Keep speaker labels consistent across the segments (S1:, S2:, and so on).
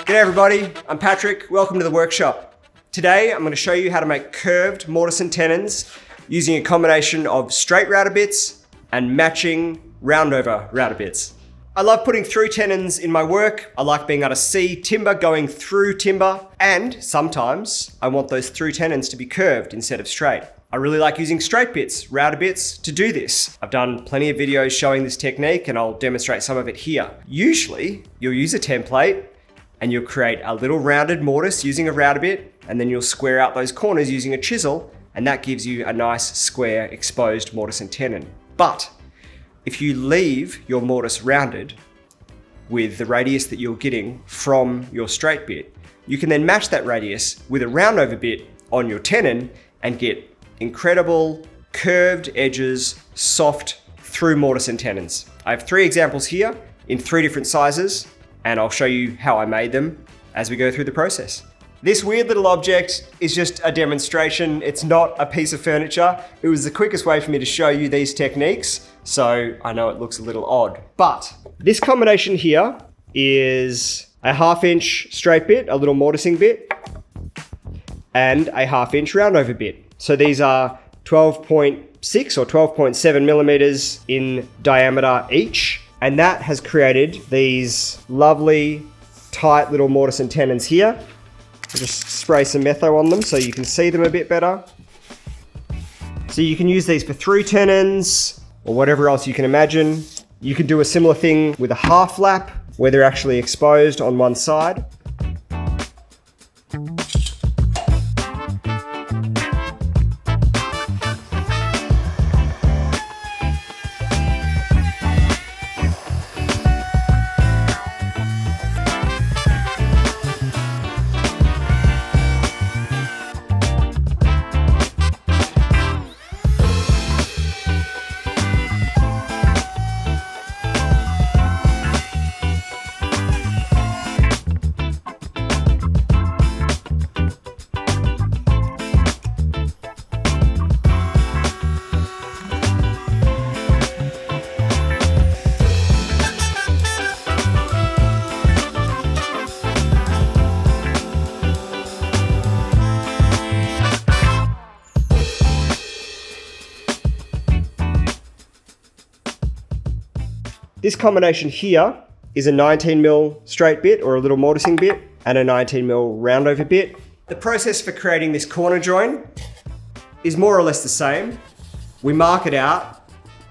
S1: G'day everybody, I'm Patrick, welcome to the workshop. Today I'm going to show you how to make curved mortise and tenons using a combination of straight router bits and matching roundover router bits. I love putting through tenons in my work. I like being able to see timber going through timber, and sometimes I want those through tenons to be curved instead of straight. I really like using straight bits, router bits, to do this. I've done plenty of videos showing this technique and I'll demonstrate some of it here. Usually, you'll use a template and you'll create a little rounded mortise using a router bit, and then you'll square out those corners using a chisel, and that gives you a nice square exposed mortise and tenon. But if you leave your mortise rounded with the radius that you're getting from your straight bit, you can then match that radius with a roundover bit on your tenon and get incredible curved edges, soft through mortise and tenons. I have 3 examples here in 3 different sizes, and I'll show you how I made them as we go through the process. This weird little object is just a demonstration. It's not a piece of furniture. It was the quickest way for me to show you these techniques, so I know it looks a little odd. But this combination here is a 1/2 inch straight bit, a little mortising bit, and a 1/2 inch roundover bit. So these are 12.6 or 12.7 millimeters in diameter each. And that has created these lovely, tight little mortise and tenons here. I'll just spray some metho on them so you can see them a bit better. So you can use these for through tenons or whatever else you can imagine. You can do a similar thing with a half lap where they're actually exposed on one side. This combination here is a 19mm straight bit or a little mortising bit and a 19mm roundover bit. The process for creating this corner join is more or less the same. We mark it out.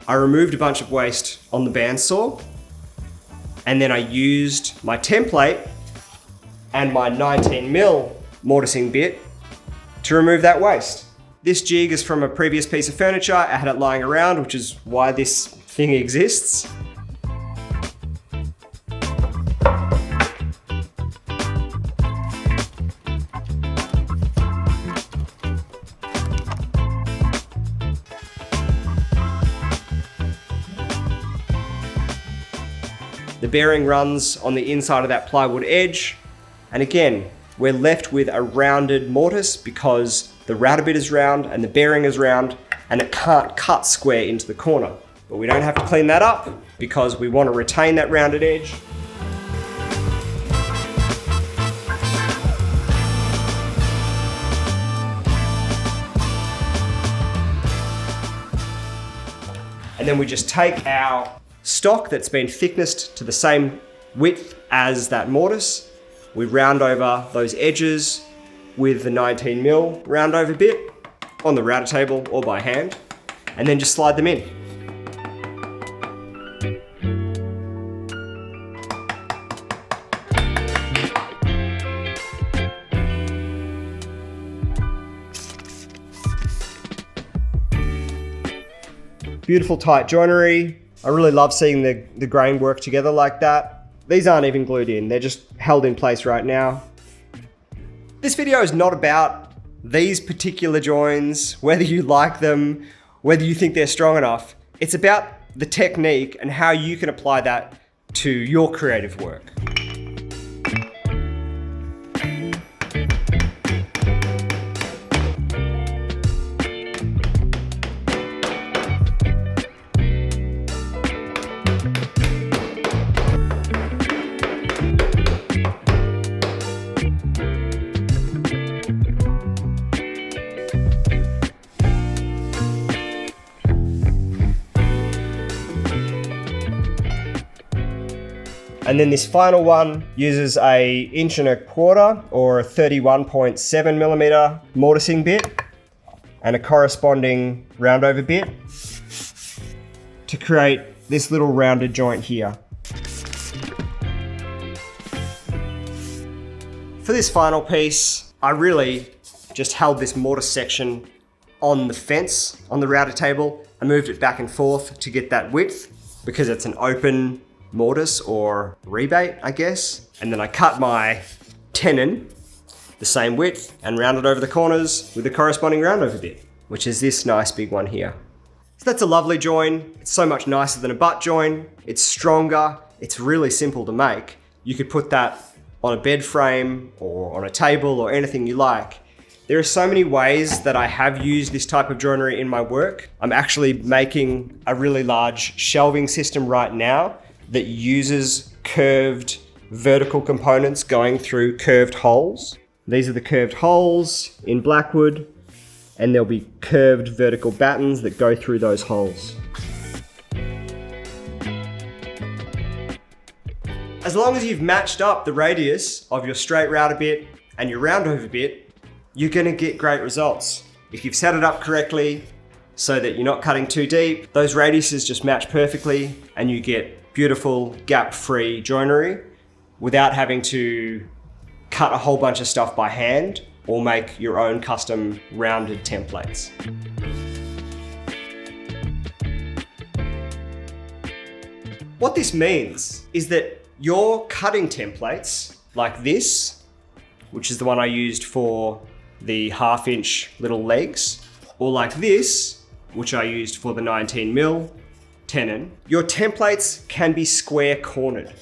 S1: I removed a bunch of waste on the bandsaw, and then I used my template and my 19mm mortising bit to remove that waste. This jig is from a previous piece of furniture. I had it lying around, which is why this thing exists. The bearing runs on the inside of that plywood edge. And again, we're left with a rounded mortise because the router bit is round and the bearing is round and it can't cut square into the corner. But we don't have to clean that up because we want to retain that rounded edge. And then we just take our stock that's been thicknessed to the same width as that mortise. We round over those edges with the 19mm roundover bit on the router table or by hand, and then just slide them in. Beautiful tight joinery. I really love seeing the grain work together like that. These aren't even glued in, they're just held in place right now. This video is not about these particular joins, whether you like them, whether you think they're strong enough. It's about the technique and how you can apply that to your creative work. And then this final one uses a 1.25" or a 31.7mm mortising bit and a corresponding roundover bit to create this little rounded joint here. For this final piece, I really just held this mortise section on the fence on the router table and moved it back and forth to get that width because it's an open mortise or rebate, I guess. And then I cut my tenon the same width and rounded over the corners with the corresponding roundover bit, which is this nice big one here. So that's a lovely join. It's so much nicer than a butt join. It's stronger. It's really simple to make. You could put that on a bed frame or on a table or anything you like. There are so many ways that I have used this type of joinery in my work. I'm actually making a really large shelving system right now that uses curved vertical components going through curved holes. These are the curved holes in blackwood, and there'll be curved vertical battens that go through those holes. As long as you've matched up the radius of your straight router bit and your roundover bit, you're gonna get great results. If you've set it up correctly so that you're not cutting too deep, those radiuses just match perfectly and you get beautiful gap-free joinery without having to cut a whole bunch of stuff by hand or make your own custom rounded templates. What this means is that your cutting templates like this, which is the one I used for the 1/2" little legs, or like this, which I used for the 19mm tenon, your templates can be square cornered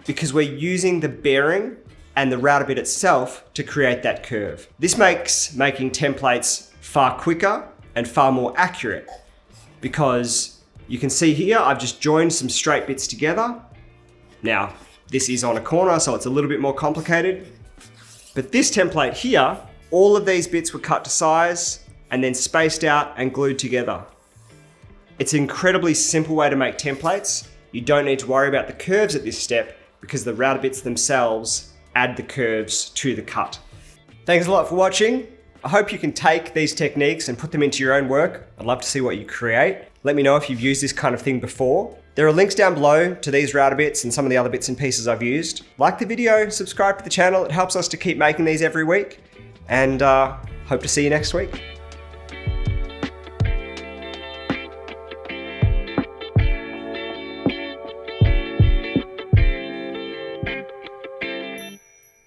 S1: because we're using the bearing and the router bit itself to create that curve. This makes making templates far quicker and far more accurate because you can see here, I've just joined some straight bits together. Now, this is on a corner, so it's a little bit more complicated, but this template here, all of these bits were cut to size and then spaced out and glued together. It's an incredibly simple way to make templates. You don't need to worry about the curves at this step because the router bits themselves add the curves to the cut. Thanks a lot for watching. I hope you can take these techniques and put them into your own work. I'd love to see what you create. Let me know if you've used this kind of thing before. There are links down below to these router bits and some of the other bits and pieces I've used. Like the video, subscribe to the channel. It helps us to keep making these every week, and hope to see you next week.